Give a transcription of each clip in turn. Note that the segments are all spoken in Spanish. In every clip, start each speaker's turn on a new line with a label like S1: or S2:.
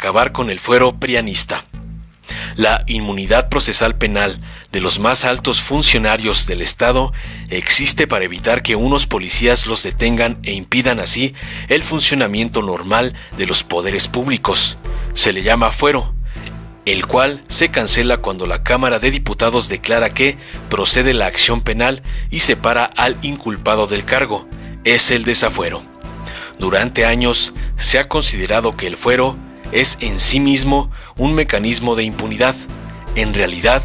S1: acabar con el fuero prianista. La inmunidad procesal penal de los más altos funcionarios del Estado existe para evitar que unos policías los detengan e impidan así el funcionamiento normal de los poderes públicos. Se le llama fuero, el cual se cancela cuando la Cámara de Diputados declara que procede la acción penal y separa al inculpado del cargo. Es el desafuero. Durante años se ha considerado que el fuero es en sí mismo un mecanismo de impunidad. En realidad,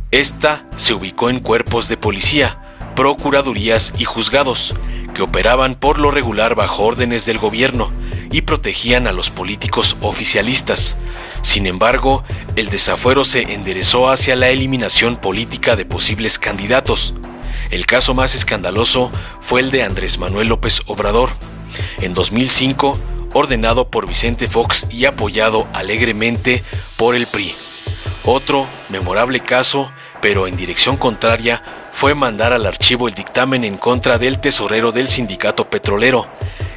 S1: esta se ubicó en cuerpos de policía, procuradurías y juzgados, que operaban por lo regular bajo órdenes del gobierno y protegían a los políticos oficialistas. Sin embargo, el desafuero se enderezó hacia la eliminación política de posibles candidatos. El caso más escandaloso fue el de Andrés Manuel López Obrador. En 2005, ordenado por Vicente Fox y apoyado alegremente por el PRI. Otro memorable caso, pero en dirección contraria, fue mandar al archivo el dictamen en contra del tesorero del sindicato petrolero,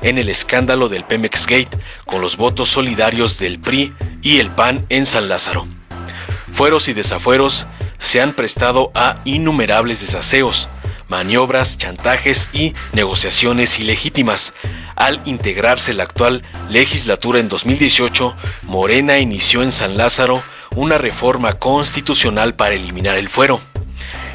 S1: en el escándalo del Pemex Gate, con los votos solidarios del PRI y el PAN en San Lázaro. Fueros y desafueros se han prestado a innumerables desaseos, maniobras, chantajes y negociaciones ilegítimas. Al integrarse la actual legislatura en 2018, Morena inició en San Lázaro una reforma constitucional para eliminar el fuero.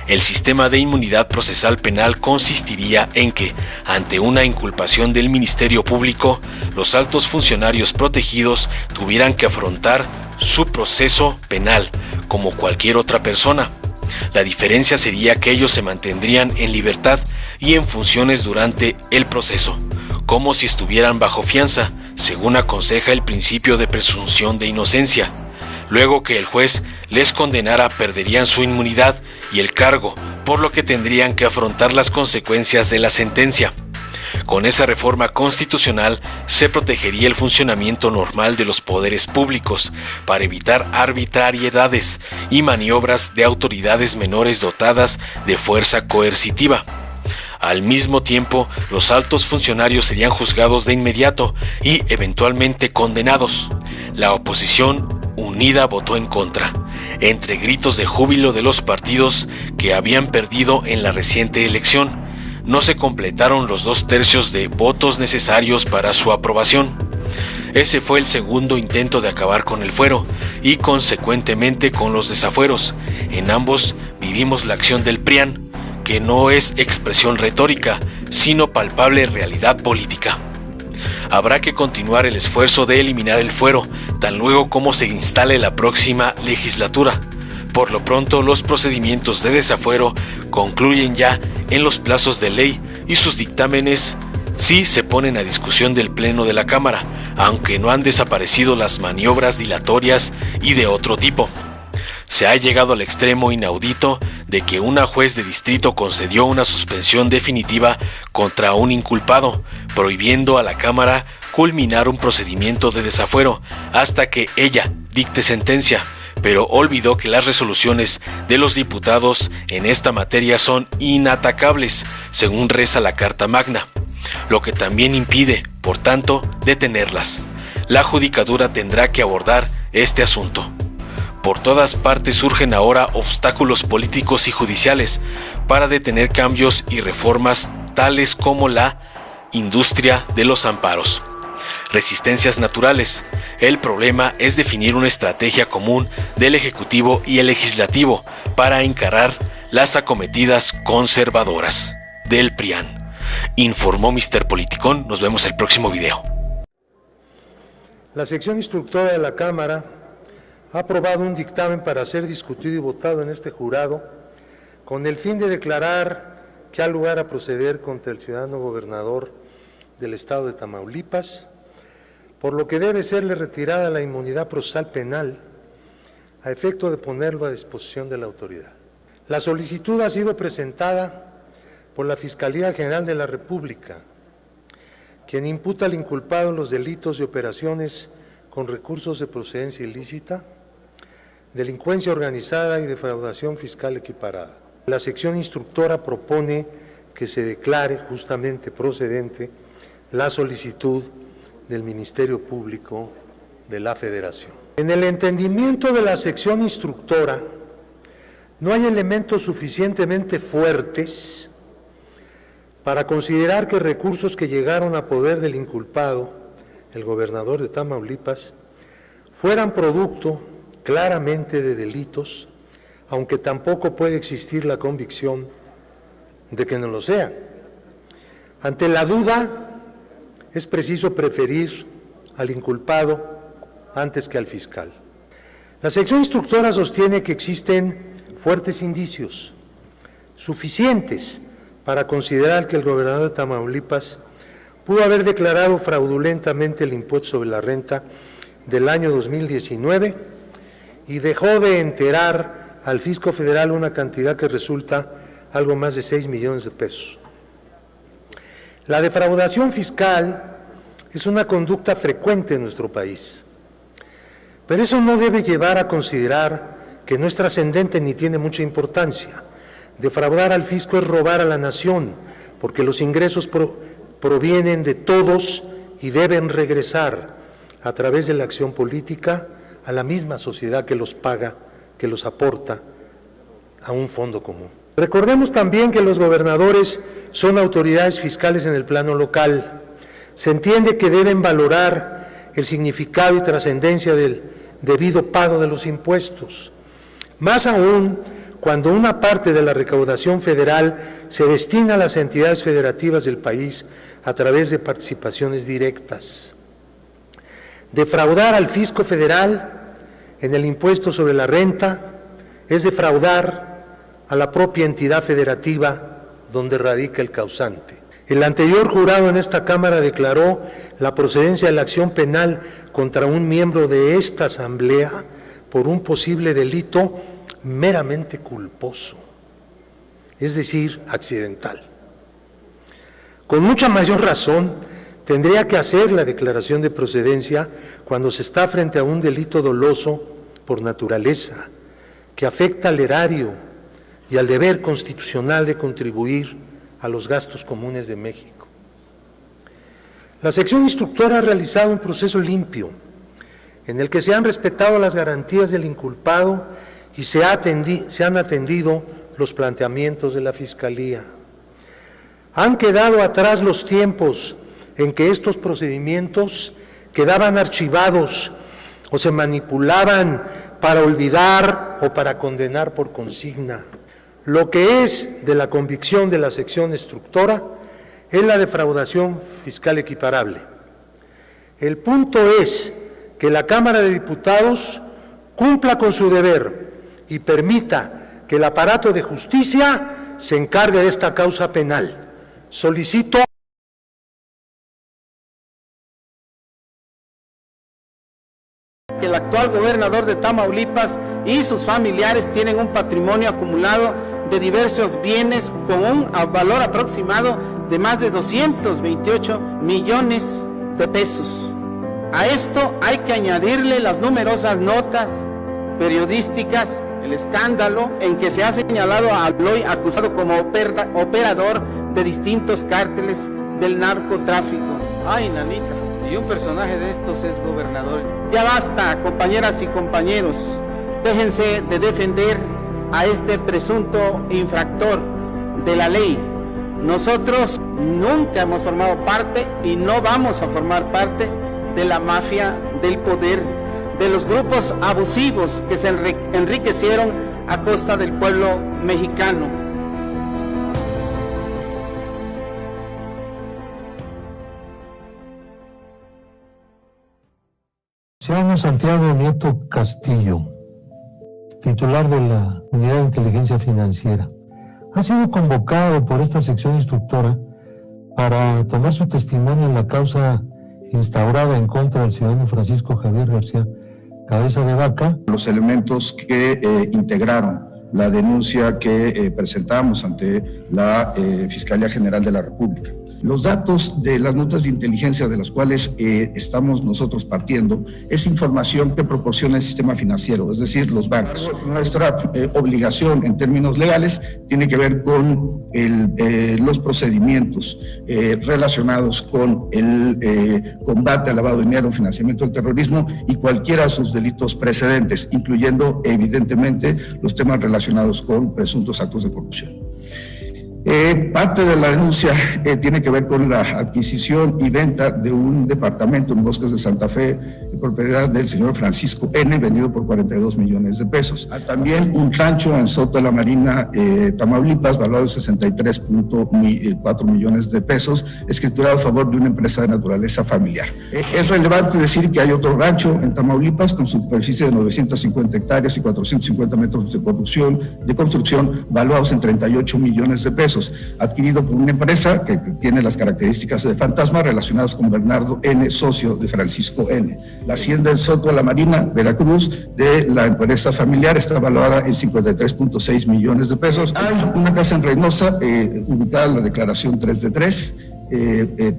S1: El sistema de inmunidad procesal penal consistiría en que, ante una inculpación del Ministerio Público, los altos funcionarios protegidos tuvieran que afrontar su proceso penal, como cualquier otra persona. La diferencia sería que ellos se mantendrían en libertad y en funciones durante el proceso, como si estuvieran bajo fianza, según aconseja el principio de presunción de inocencia. Luego que el juez les condenara, perderían su inmunidad y el cargo, por lo que tendrían que afrontar las consecuencias de la sentencia. Con esa reforma constitucional se protegería el funcionamiento normal de los poderes públicos para evitar arbitrariedades y maniobras de autoridades menores dotadas de fuerza coercitiva. Al mismo tiempo, los altos funcionarios serían juzgados de inmediato y eventualmente condenados. La oposición unida votó en contra, entre gritos de júbilo de los partidos que habían perdido en la reciente elección. No se completaron los 2/3 de votos necesarios para su aprobación. Ese fue el segundo intento de acabar con el fuero y consecuentemente con los desafueros. En ambos vivimos la acción del PRIAN, que no es expresión retórica, sino palpable realidad política. Habrá que continuar el esfuerzo de eliminar el fuero, tan luego como se instale la próxima legislatura. Por lo pronto, los procedimientos de desafuero concluyen ya en los plazos de ley y sus dictámenes sí se ponen a discusión del Pleno de la Cámara, aunque no han desaparecido las maniobras dilatorias y de otro tipo. Se ha llegado al extremo inaudito de que una juez de distrito concedió una suspensión definitiva contra un inculpado, prohibiendo a la Cámara culminar un procedimiento de desafuero hasta que ella dicte sentencia, pero olvidó que las resoluciones de los diputados en esta materia son inatacables, según reza la Carta Magna, lo que también impide, por tanto, detenerlas. La Judicatura tendrá que abordar este asunto. Por todas partes surgen ahora obstáculos políticos y judiciales para detener cambios y reformas tales como la industria de los amparos. Resistencias naturales. El problema es definir una estrategia común del Ejecutivo y el Legislativo para encarar las acometidas conservadoras del PRIAN. Informó Mr. Politicón. Nos vemos el próximo video.
S2: La sección instructora de la Cámara ha aprobado un dictamen para ser discutido y votado en este jurado con el fin de declarar que ha lugar a proceder contra el ciudadano gobernador del estado de Tamaulipas, por lo que debe serle retirada la inmunidad procesal penal a efecto de ponerlo a disposición de la autoridad. La solicitud ha sido presentada por la Fiscalía General de la República, quien imputa al inculpado los delitos de operaciones con recursos de procedencia ilícita, delincuencia organizada y defraudación fiscal equiparada. La sección instructora propone que se declare justamente procedente la solicitud del Ministerio Público de la Federación. En el entendimiento de la sección instructora, no hay elementos suficientemente fuertes para considerar que recursos que llegaron a poder del inculpado, el gobernador de Tamaulipas, fueran producto claramente de delitos, aunque tampoco puede existir la convicción de que no lo sean. Ante la duda, es preciso preferir al inculpado antes que al fiscal. La sección instructora sostiene que existen fuertes indicios, suficientes para considerar que el gobernador de Tamaulipas pudo haber declarado fraudulentamente el impuesto sobre la renta del año 2019 y dejó de enterar al fisco federal una cantidad que resulta algo más de 6 millones de pesos. La defraudación fiscal es una conducta frecuente en nuestro país, pero eso no debe llevar a considerar que no es trascendente ni tiene mucha importancia. Defraudar al fisco es robar a la nación, porque los ingresos provienen de todos y deben regresar a través de la acción política a la misma sociedad que los paga, que los aporta a un fondo común. Recordemos también que los gobernadores son autoridades fiscales en el plano local. Se entiende que deben valorar el significado y trascendencia del debido pago de los impuestos, más aún cuando una parte de la recaudación federal se destina a las entidades federativas del país a través de participaciones directas. Defraudar al fisco federal en el impuesto sobre la renta es defraudar a la propia entidad federativa donde radica el causante. El anterior jurado en esta Cámara declaró la procedencia de la acción penal contra un miembro de esta Asamblea por un posible delito meramente culposo, es decir, accidental. Con mucha mayor razón, tendría que hacer la declaración de procedencia cuando se está frente a un delito doloso por naturaleza, que afecta al erario y al deber constitucional de contribuir a los gastos comunes de México. La sección instructora ha realizado un proceso limpio, en el que se han respetado las garantías del inculpado y se han atendido los planteamientos de la Fiscalía. Han quedado atrás los tiempos en que estos procedimientos quedaban archivados o se manipulaban para olvidar o para condenar por consigna. Lo que es de la convicción de la sección instructora es la defraudación fiscal equiparable. El punto es que la Cámara de Diputados cumpla con su deber y permita que el aparato de justicia se encargue de esta causa penal. Solicito
S3: que el actual gobernador de Tamaulipas y sus familiares tienen un patrimonio acumulado de diversos bienes con un valor aproximado de más de 228 millones de pesos. A esto hay que añadirle las numerosas notas periodísticas, el escándalo en que se ha señalado a Aloy acusado como operador de distintos cárteles del narcotráfico. Ay, nanita, y un personaje de estos es gobernador. Ya basta, compañeras y compañeros, déjense de defender a este presunto infractor de la ley. Nosotros nunca hemos formado parte y no vamos a formar parte de la mafia del poder, de los grupos abusivos que se enriquecieron a costa del pueblo mexicano.
S4: Ciudadano Santiago Nieto Castillo, titular de la Unidad de Inteligencia Financiera, ha sido convocado por esta sección instructora para tomar su testimonio en la causa instaurada en contra del ciudadano Francisco Javier García Cabeza de Vaca.
S5: Los elementos que integraron la denuncia que presentamos ante la Fiscalía General de la República. Los datos de las notas de inteligencia de las cuales estamos nosotros partiendo es información que proporciona el sistema financiero, es decir, los bancos. Nuestra obligación en términos legales tiene que ver con los procedimientos relacionados con el combate al lavado de dinero, financiamiento del terrorismo y cualquiera de sus delitos precedentes, incluyendo evidentemente los temas relacionados con presuntos actos de corrupción. Parte de la denuncia tiene que ver con la adquisición y venta de un departamento en Bosques de Santa Fe, propiedad del señor Francisco N., vendido por 42 millones de pesos. También un rancho en Soto de la Marina, Tamaulipas, valorado en 63.4 millones de pesos, escriturado a favor de una empresa de naturaleza familiar. Es relevante decir que hay otro rancho en Tamaulipas con superficie de 950 hectáreas y 450 metros de construcción, valuados en 38 millones de pesos, adquirido por una empresa que tiene las características de fantasma relacionadas con Bernardo N., socio de Francisco N. La hacienda en Soto de la Marina, Veracruz, de la empresa familiar está valuada en 53.6 millones de pesos. Hay una casa en Reynosa, ubicada en la declaración 3 de 3.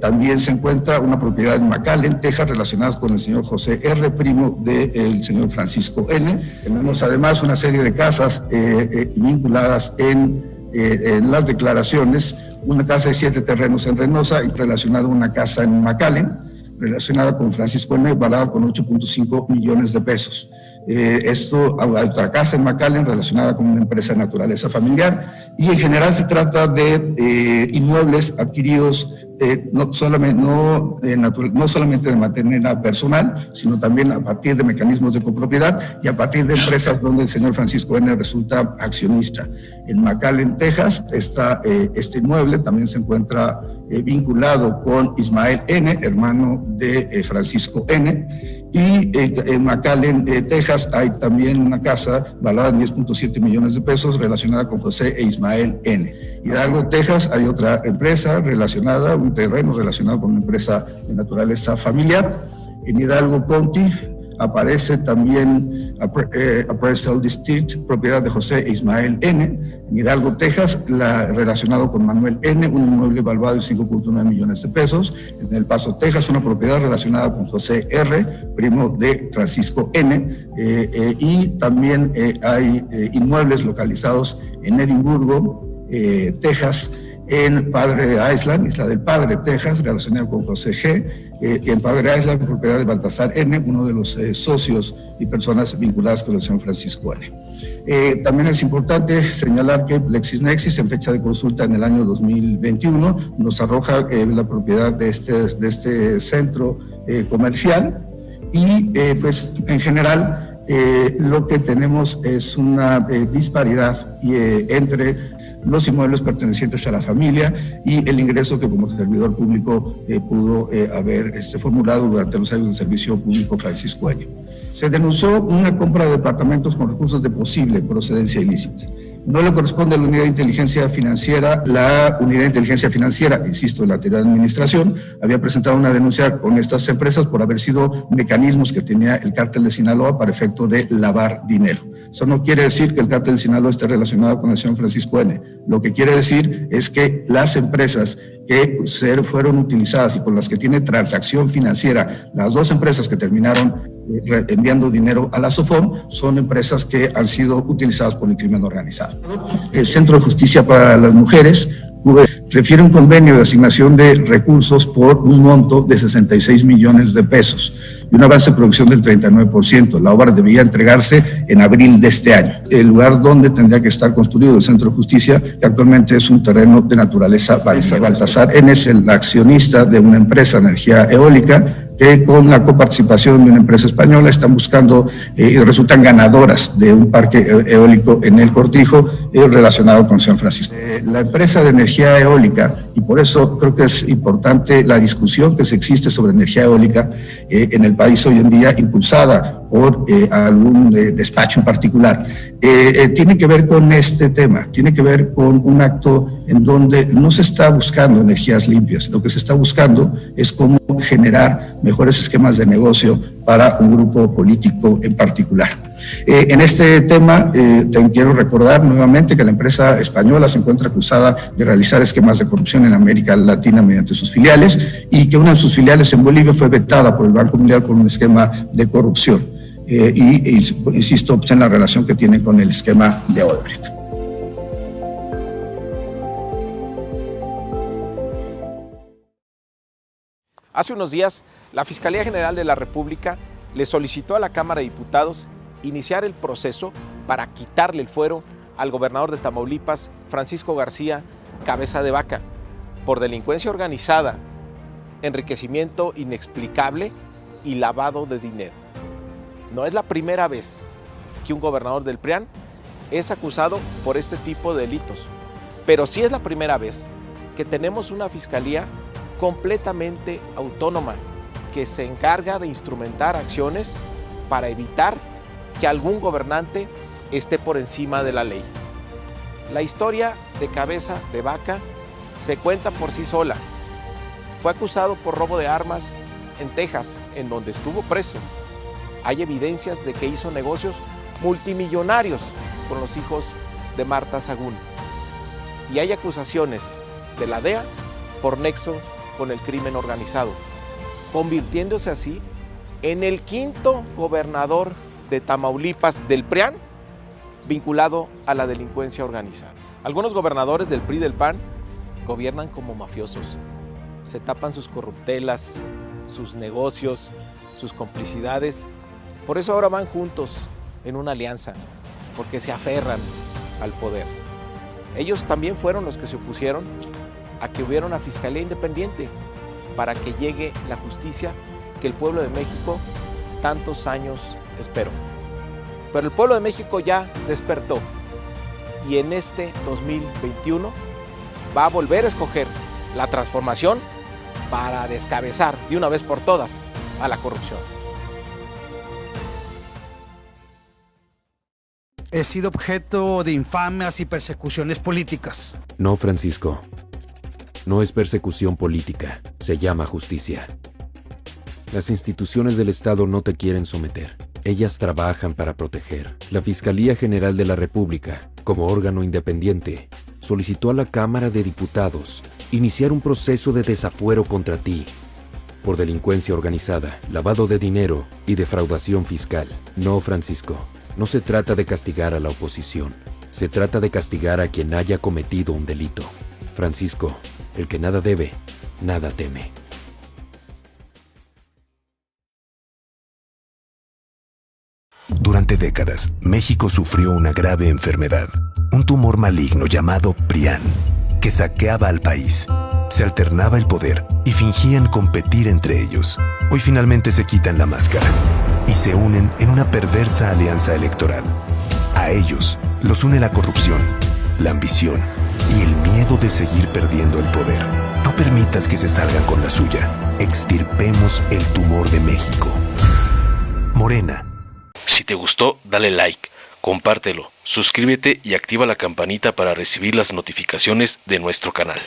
S5: También se encuentra una propiedad en McAllen, Texas, relacionada con el señor José R., primo del señor Francisco N. Tenemos además una serie de casas vinculadas en las declaraciones, una casa de 7 terrenos en Reynosa, relacionada a una casa en McAllen, relacionada con Francisco N., valorada con 8.5 millones de pesos. Hay otra casa en McAllen relacionada con una empresa de naturaleza familiar, y en general se trata de inmuebles adquiridos no solamente de manera personal, sino también a partir de mecanismos de copropiedad y a partir de empresas donde el señor Francisco N. resulta accionista. En McAllen, Texas, está este inmueble, también se encuentra vinculado con Ismael N., hermano de Francisco N., y en McAllen, Texas, hay también una casa valorada en 10.7 millones de pesos relacionada con José e Ismael N. Hidalgo, Texas, hay otra empresa relacionada, un terreno relacionado con una empresa de naturaleza familiar. En Hidalgo County aparece también Appraisal District, propiedad de José e Ismael N. En Hidalgo, Texas, relacionado con Manuel N., un inmueble valuado en 5.9 millones de pesos. En El Paso, Texas, una propiedad relacionada con José R., primo de Francisco N. Y también hay inmuebles localizados en Edimburgo, Texas, en Padre Island, Isla del Padre, Texas, relacionado con José G., en Padre Island, propiedad de Baltasar N., uno de los socios y personas vinculadas con el señor Francisco N. También es importante señalar que LexisNexis, en fecha de consulta en el año 2021, nos arroja la propiedad de este centro comercial, y pues en general lo que tenemos es una disparidad entre los inmuebles pertenecientes a la familia y el ingreso que como servidor público pudo haber formulado durante los años de servicio público Francisco N. Se denunció una compra de departamentos con recursos de posible procedencia ilícita. No le corresponde a la Unidad de Inteligencia Financiera. La Unidad de Inteligencia Financiera, insisto, en la anterior administración, había presentado una denuncia con estas empresas por haber sido mecanismos que tenía el cártel de Sinaloa para efecto de lavar dinero. Eso no quiere decir que el cártel de Sinaloa esté relacionado con el señor Francisco N. Lo que quiere decir es que las empresas que fueron utilizadas y con las que tiene transacción financiera, las dos empresas que terminaron enviando dinero a la SOFOM, son empresas que han sido utilizadas por el crimen organizado. El Centro de Justicia para las Mujeres refiere un convenio de asignación de recursos por un monto de 66 millones de pesos y un avance de producción del 39%. La obra debía entregarse en abril de este año. El lugar donde tendría que estar construido el Centro de Justicia, que actualmente es un terreno de naturaleza báltica. Baltasar N. es el accionista de una empresa de energía eólica que con la coparticipación de una empresa española están buscando y resultan ganadoras de un parque eólico en el Cortijo relacionado con San Francisco. La empresa de energía eólica, y por eso creo que es importante la discusión que se existe sobre energía eólica en el país hoy en día, impulsada por algún despacho en particular. Tiene que ver con este tema, tiene que ver con un acto en donde no se está buscando energías limpias, lo que se está buscando es cómo generar mejores esquemas de negocio para un grupo político en particular. En este tema, quiero recordar nuevamente que la empresa española se encuentra acusada de realizar esquemas de corrupción en América Latina mediante sus filiales y que una de sus filiales en Bolivia fue vetada por el Banco Mundial por un esquema de corrupción. Insisto en la relación que tienen con el esquema de Odebrecht.
S6: Hace unos días, la Fiscalía General de la República le solicitó a la Cámara de Diputados iniciar el proceso para quitarle el fuero al gobernador de Tamaulipas, Francisco García Cabeza de Vaca, por delincuencia organizada, enriquecimiento inexplicable y lavado de dinero. No es la primera vez que un gobernador del PRIAN es acusado por este tipo de delitos, pero sí es la primera vez que tenemos una fiscalía completamente autónoma que se encarga de instrumentar acciones para evitar que algún gobernante esté por encima de la ley. La historia de Cabeza de Vaca se cuenta por sí sola. Fue acusado por robo de armas en Texas, en donde estuvo preso. Hay evidencias de que hizo negocios multimillonarios con los hijos de Marta Sagún. Y hay acusaciones de la DEA por nexo con el crimen organizado, convirtiéndose así en el quinto gobernador de Tamaulipas del PRIAN vinculado a la delincuencia organizada. Algunos gobernadores del PRI y del PAN gobiernan como mafiosos, se tapan sus corruptelas, sus negocios, sus complicidades. Por eso ahora van juntos en una alianza, porque se aferran al poder. Ellos también fueron los que se opusieron a que hubiera una fiscalía independiente para que llegue la justicia que el pueblo de México tantos años esperó. Pero el pueblo de México ya despertó y en este 2021 va a volver a escoger la transformación para descabezar de una vez por todas a la corrupción.
S7: He sido objeto de infamias y persecuciones políticas.
S8: No, Francisco. No es persecución política, se llama justicia. Las instituciones del Estado no te quieren someter. Ellas trabajan para proteger. La Fiscalía General de la República, como órgano independiente, solicitó a la Cámara de Diputados iniciar un proceso de desafuero contra ti por delincuencia organizada, lavado de dinero y defraudación fiscal. No, Francisco, no se trata de castigar a la oposición. Se trata de castigar a quien haya cometido un delito. Francisco, el que nada debe, nada teme.
S9: Durante décadas, México sufrió una grave enfermedad, un tumor maligno llamado PRIAN, que saqueaba al país. Se alternaba el poder y fingían competir entre ellos. Hoy finalmente se quitan la máscara y se unen en una perversa alianza electoral. A ellos los une la corrupción, la ambición y el miedo de seguir perdiendo el poder. No permitas que se salgan con la suya. Extirpemos el tumor de México. Morena.
S1: Si te gustó, dale like, compártelo, suscríbete y activa la campanita para recibir las notificaciones de nuestro canal.